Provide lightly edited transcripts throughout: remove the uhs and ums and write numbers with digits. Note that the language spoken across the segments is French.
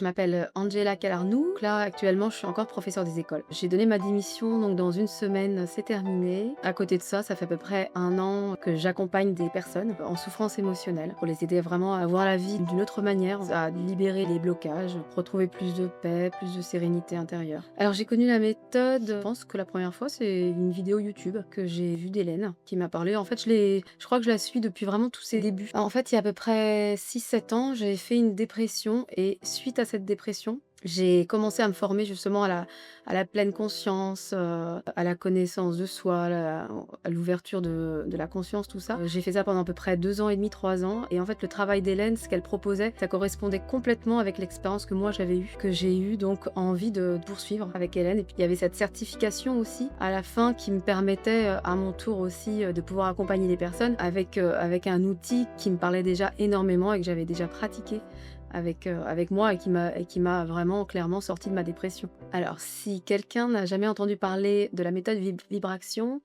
Je m'appelle Angela Calarnou. Donc là, actuellement, je suis encore professeure des écoles. J'ai donné ma démission, donc dans une semaine, c'est terminé. À côté de ça, ça fait à peu près 1 an que j'accompagne des personnes en souffrance émotionnelle pour les aider vraiment à voir la vie d'une autre manière, à libérer les blocages, retrouver plus de paix, plus de sérénité intérieure. Alors j'ai connu la méthode, je pense que la première fois, c'est une vidéo YouTube que j'ai vue d'Hélène qui m'a parlé. En fait, je crois que je la suis depuis vraiment tous ses débuts. En fait, il y a à peu près 6-7 ans, j'ai fait une dépression et suite à cette dépression, j'ai commencé à me former justement à la pleine conscience, à la connaissance de soi, à l'ouverture de la conscience, tout ça. J'ai fait ça pendant à peu près 2 ans et demi, 3 ans et en fait, le travail d'Hélène, ce qu'elle proposait, ça correspondait complètement avec l'expérience que moi j'avais eue, que j'ai eu donc envie de poursuivre avec Hélène et puis il y avait cette certification aussi à la fin qui me permettait, à mon tour aussi, de pouvoir accompagner les personnes avec un outil qui me parlait déjà énormément et que j'avais déjà pratiqué avec moi et qui m'a vraiment clairement sortie de ma dépression. Alors si quelqu'un n'a jamais entendu parler de la méthode Vibraction,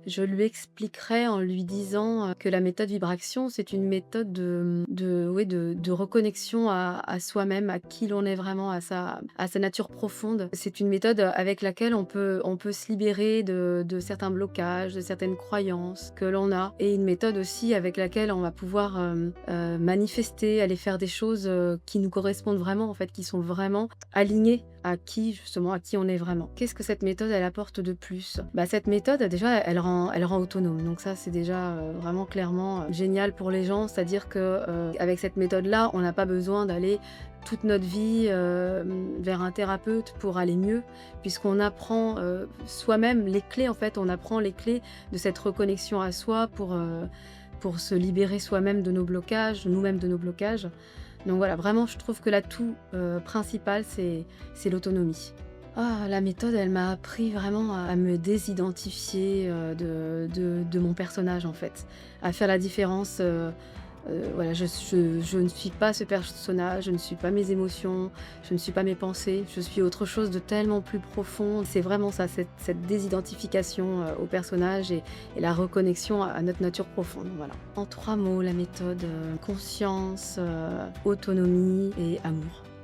je lui expliquerai en lui disant, que la méthode Vibraction, c'est une méthode de reconnexion à soi-même, à qui l'on est vraiment, à sa nature profonde. C'est une méthode avec laquelle on peut se libérer de certains blocages, de certaines croyances que l'on a et une méthode aussi avec laquelle on va pouvoir, manifester, aller faire des choses, qui nous correspondent vraiment en fait, qui sont vraiment alignées à qui justement, à qui on est vraiment. Qu'est-ce que cette méthode elle apporte de plus? Bah, cette méthode déjà elle rend autonome, donc ça c'est déjà, vraiment clairement, génial pour les gens. C'est-à-dire que, avec cette méthode-là, on n'a pas besoin d'aller toute notre vie, vers un thérapeute pour aller mieux, puisqu'on apprend, soi-même les clés en fait, on apprend les clés de cette reconnexion à soi pour se libérer soi-même de nos blocages, nous-mêmes de nos blocages. Donc voilà, vraiment, je trouve que l'atout, principal, c'est l'autonomie. Ah, la méthode, elle m'a appris vraiment à me désidentifier, de mon personnage, en fait. À faire la différence, voilà, je ne suis pas ce personnage, je ne suis pas mes émotions, je ne suis pas mes pensées, je suis autre chose de tellement plus profond. C'est vraiment ça, cette désidentification, au personnage et la reconnexion à notre nature profonde, voilà. En 3 mots, la méthode, conscience, autonomie et amour.